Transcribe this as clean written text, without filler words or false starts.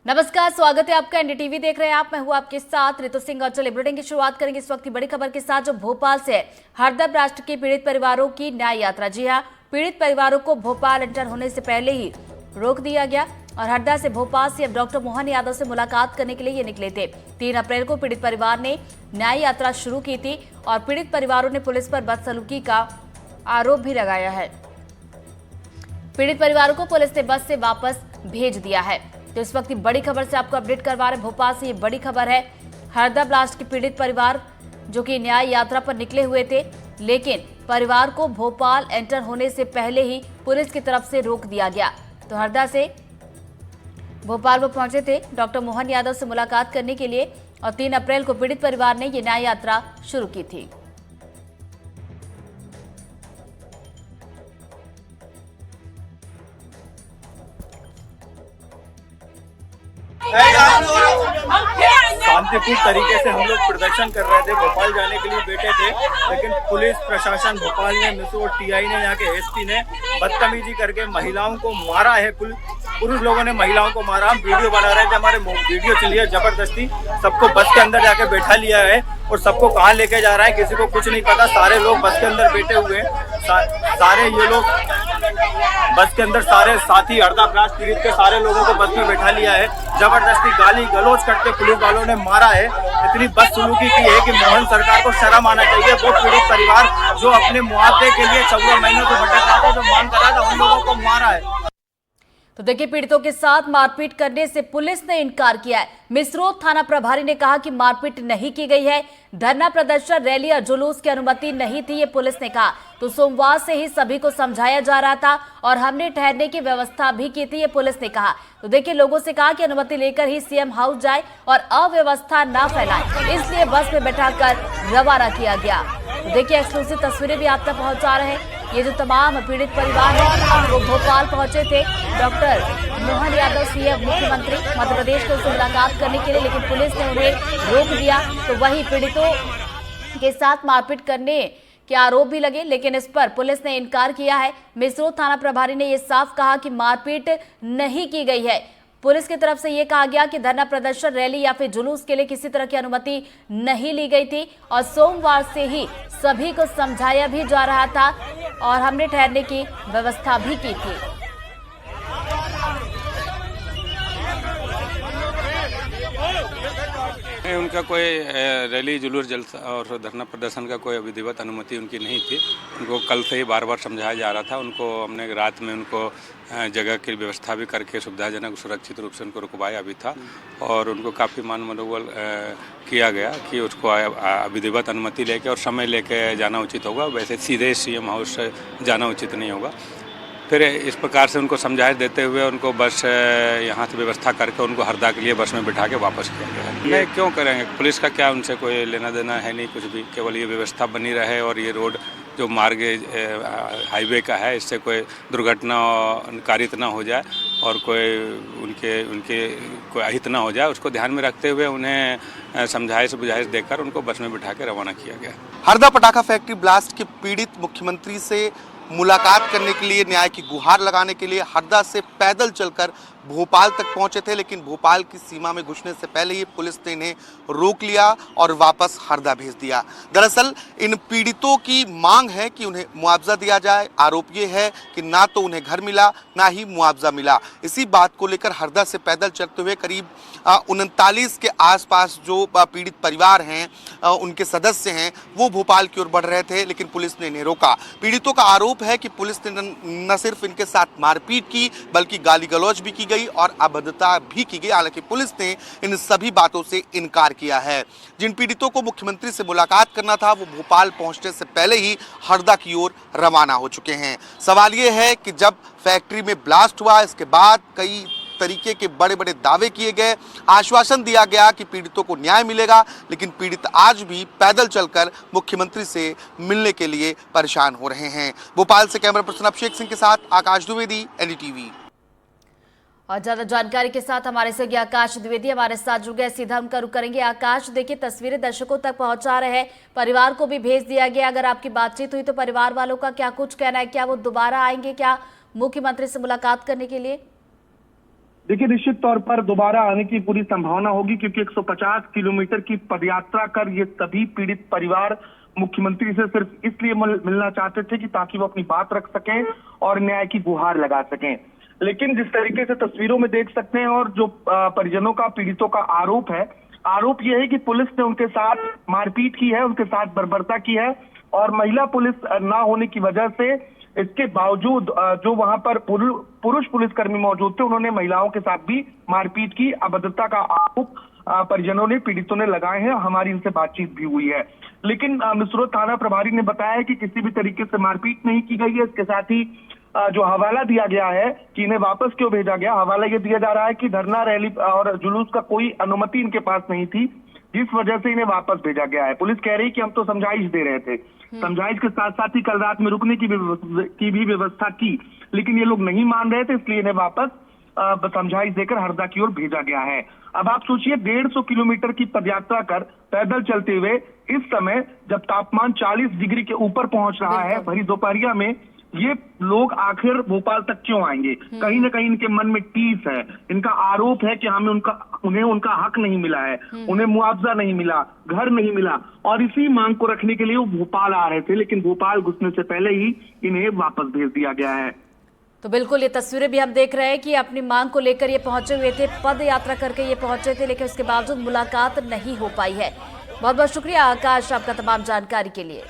नमस्कार, स्वागत है आपका। एनडीटीवी देख रहे हैं आप। मैं हूं आपके साथ ऋतु सिंह। और चलिए बुलेटिन की शुरुआत करेंगे इस वक्त की बड़ी खबर के साथ, जो भोपाल से है। हरदा ब्लास्ट के पीड़ित परिवारों की न्याय यात्रा। जी हां, पीड़ित परिवारों को भोपाल एंटर होने से पहले ही रोक दिया गया और हरदा से भोपाल सीएम डॉक्टर मोहन यादव से मुलाकात करने के लिए ये निकले थे। 3 अप्रैल को पीड़ित परिवार ने न्याय यात्रा शुरू की थी और पीड़ित परिवारों ने पुलिस पर बदसलूकी का आरोप भी लगाया है। पीड़ित परिवारों को पुलिस ने बस से वापस भेज दिया है। तो इस वक्त की बड़ी खबर से आपको अपडेट करवा रहे हैं। भोपाल से ये बड़ी खबर है। हरदा ब्लास्ट के पीड़ित परिवार जो कि न्याय यात्रा पर निकले हुए थे, लेकिन परिवार को भोपाल एंटर होने से पहले ही पुलिस की तरफ से रोक दिया गया। तो हरदा से भोपाल वो पहुंचे थे डॉक्टर मोहन यादव से मुलाकात करने के लिए और 3 अप्रैल को पीड़ित परिवार ने ये न्याय यात्रा शुरू की थी। शांतिपूर्ण तरीके से हम लोग प्रदर्शन कर रहे थे, भोपाल जाने के लिए बैठे थे, लेकिन पुलिस प्रशासन भोपाल ने, मिसो टीआई ने, यहाँ के एसपी ने बदतमीजी करके महिलाओं को मारा है। पुरुष लोगों ने महिलाओं को मारा। हम वीडियो बना रहे थे, हमारे वीडियो चली है। जबरदस्ती सबको बस के अंदर जाके बैठा लिया है और सबको कहाँ लेके जा रहा है किसी को कुछ नहीं पता। सारे लोग बस के अंदर बैठे हुए हैं। सारे ये लोग बस के अंदर, सारे साथी हरदा ब्लास्ट पीड़ित के सारे लोगों को बस में बैठा लिया है। जबरदस्ती गाली गलौज करके पुलिस वालों ने मारा है। इतनी बदसलूकी की है कि मोहन सरकार को शर्म आना चाहिए। वो पीड़ित परिवार जो अपने मुआवजे के लिए 14 महीनों से भटक रहा था, जो मांग कर रहा था, उन लोगों को मारा है। तो देखिए, पीड़ितों के साथ मारपीट करने से पुलिस ने इनकार किया है। मिसरोद थाना प्रभारी ने कहा कि मारपीट नहीं की गई है। धरना प्रदर्शन, रैली और जुलूस की अनुमति नहीं थी, ये पुलिस ने कहा। तो सोमवार से ही सभी को समझाया जा रहा था और हमने ठहरने की व्यवस्था भी की थी, ये पुलिस ने कहा। तो देखिए, लोगों से कहा कि अनुमति लेकर ही सीएम हाउस जाए और अव्यवस्था ना फैलाए, इसलिए बस में बैठाकर रवाना किया गया। तो देखिए, एक्सक्लूसिव तस्वीरें भी आप तक पहुंचा रहे हैं। ये जो तमाम पीड़ित परिवार है वो भोपाल पहुंचे थे डॉक्टर मोहन यादव सीएम मुख्यमंत्री मध्य प्रदेश को उससे मुलाकात करने के लिए, लेकिन पुलिस ने उन्हें रोक दिया। तो वही पीड़ितों के साथ मारपीट करने के आरोप भी लगे, लेकिन इस पर पुलिस ने इनकार किया है। मिसरोद थाना प्रभारी ने यह साफ कहा कि मारपीट नहीं की गई है। पुलिस की तरफ से यह कहा गया कि धरना प्रदर्शन, रैली या फिर जुलूस के लिए किसी तरह की अनुमति नहीं ली गई थी और सोमवार से ही सभी को समझाया भी जा रहा था और हमने ठहरने की व्यवस्था भी की थी। उनका कोई रैली, जुलूस, जलसा और धरना प्रदर्शन का कोई विधिवत अनुमति उनकी नहीं थी। उनको कल से ही बार बार समझाया जा रहा था। उनको हमने रात में उनको जगह की व्यवस्था भी करके सुविधाजनक, सुरक्षित रूप से उनको रुकवाया भी था और उनको काफ़ी मान मनोबल किया गया कि उसको विधिवत अनुमति लेके और समय लेके जाना उचित होगा। वैसे सीधे सीएम हाउस से जाना उचित नहीं होगा। फिर इस प्रकार से उनको समझाइश देते हुए उनको बस यहाँ से व्यवस्था करके उनको हरदा के लिए बस में बिठा के वापस किया गया। नहीं, क्यों करेंगे? पुलिस का क्या उनसे कोई लेना देना है नहीं कुछ भी। केवल ये व्यवस्था बनी रहे और ये रोड जो मार्ग हाईवे का है, इससे कोई दुर्घटना कारित ना हो जाए और कोई उनके कोई अहित ना हो जाए, उसको ध्यान में रखते हुए उन्हें समझाइश बुझाइश देकर उनको बस में बिठा के रवाना किया गया। हरदा पटाखा फैक्ट्री ब्लास्ट के पीड़ित मुख्यमंत्री से मुलाकात करने के लिए, न्याय की गुहार लगाने के लिए हरदा से पैदल चलकर भोपाल तक पहुंचे थे, लेकिन भोपाल की सीमा में घुसने से पहले ही पुलिस ने इन्हें रोक लिया और वापस हरदा भेज दिया। दरअसल इन पीड़ितों की मांग है कि उन्हें मुआवजा दिया जाए। आरोप ये है कि ना तो उन्हें घर मिला, ना ही मुआवजा मिला। इसी बात को लेकर हरदा से पैदल चलते हुए करीब 39 के आसपास जो पीड़ित परिवार हैं, उनके सदस्य हैं, वो भोपाल की ओर बढ़ रहे थे, लेकिन पुलिस ने इन्हें रोका। पीड़ितों का आरोप है कि पुलिस ने न सिर्फ इनके साथ मारपीट की, बल्कि गाली गलौज भी की गई और अभद्रता भी की गई। हालांकि पुलिस ने इन सभी बातों से इनकार किया है। जिन पीड़ितों को मुख्यमंत्री से मुलाकात करना था, वो भोपाल पहुंचने से पहले ही हरदा की ओर रवाना हो चुके हैं। सवाल ये है कि जब फैक्ट्री में ब्लास्ट हुआ, इसके बाद कई तरीके के बड़े बड़े दावे किए गए, आश्वासन दिया गया कि पीड़ितों को न्याय मिलेगा, लेकिन पीड़ित आज भी पैदल चलकर मुख्यमंत्री से मिलने के लिए परेशान हो रहे हैं। भोपाल से कैमरा पर्सन अभिषेक सिंह के साथ आकाश द्विवेदी, एनडीटीवी। और ज्यादा जानकारी के साथ हमारे सहयोगी आकाश द्विवेदी हमारे साथ जुड़ गए। सीधा हम रुख करेंगे। आकाश, देखिए तस्वीरें दर्शकों तक पहुंचा रहे हैं, परिवार को भी भेज दिया गया। अगर आपकी बातचीत हुई तो परिवार वालों का क्या कुछ कहना है? क्या वो दोबारा आएंगे क्या मुख्यमंत्री से मुलाकात करने के लिए? देखिए, निश्चित तौर पर दोबारा आने की पूरी संभावना होगी, क्योंकि 150 किलोमीटर की पदयात्रा कर ये सभी पीड़ित परिवार मुख्यमंत्री से सिर्फ इसलिए मिलना चाहते थे कि ताकि वो अपनी बात रख सकें और न्याय की गुहार लगा सकें। लेकिन जिस तरीके से तस्वीरों में देख सकते हैं और जो परिजनों का, पीड़ितों का आरोप यह है कि पुलिस ने उनके साथ मारपीट की है, उनके साथ बर्बरता की है, और महिला पुलिस ना होने की वजह से, इसके बावजूद जो वहां पर पुरुष पुलिसकर्मी मौजूद थे, उन्होंने महिलाओं के साथ भी मारपीट की, अभद्रता का आरोप परिजनों ने, पीड़ितों ने लगाए हैं। हमारी इनसे बातचीत भी हुई है, लेकिन मिसरोद थाना प्रभारी ने बताया कि किसी भी तरीके से मारपीट नहीं की गई है। इसके साथ ही जो हवाला दिया गया है कि इन्हें वापस क्यों भेजा गया, हवाला ये दिया जा रहा है कि धरना, रैली और जुलूस का कोई अनुमति इनके पास नहीं थी, जिस वजह से इन्हें वापस भेजा गया है। पुलिस कह रही है कि हम तो समझाइश दे रहे थे, समझाइश के साथ साथ ही कल रात में रुकने की भी व्यवस्था की, लेकिन ये लोग नहीं मान रहे थे, इसलिए इन्हें वापस समझाइश देकर हरदा की ओर भेजा गया है। अब आप सोचिए, 150 किलोमीटर की पदयात्रा कर पैदल चलते हुए इस समय जब तापमान 40 डिग्री के ऊपर पहुंच रहा है, भरी दोपहरिया में, ये लोग आखिर भोपाल तक क्यों आएंगे? कहीं ना कहीं इनके मन में टीस है, इनका आरोप है कि उन्हें उनका हक नहीं मिला है, उन्हें मुआवजा नहीं मिला, घर नहीं मिला, और इसी मांग को रखने के लिए वो भोपाल आ रहे थे, लेकिन भोपाल घुसने से पहले ही इन्हें वापस भेज दिया गया है। तो बिल्कुल ये तस्वीरें भी हम देख रहे हैं कि अपनी मांग को लेकर ये पहुंचे हुए थे, पद यात्रा करके ये पहुंचे थे, लेकिन उसके बावजूद मुलाकात नहीं हो पाई है। बहुत बहुत शुक्रिया आकाश आपका तमाम जानकारी के लिए।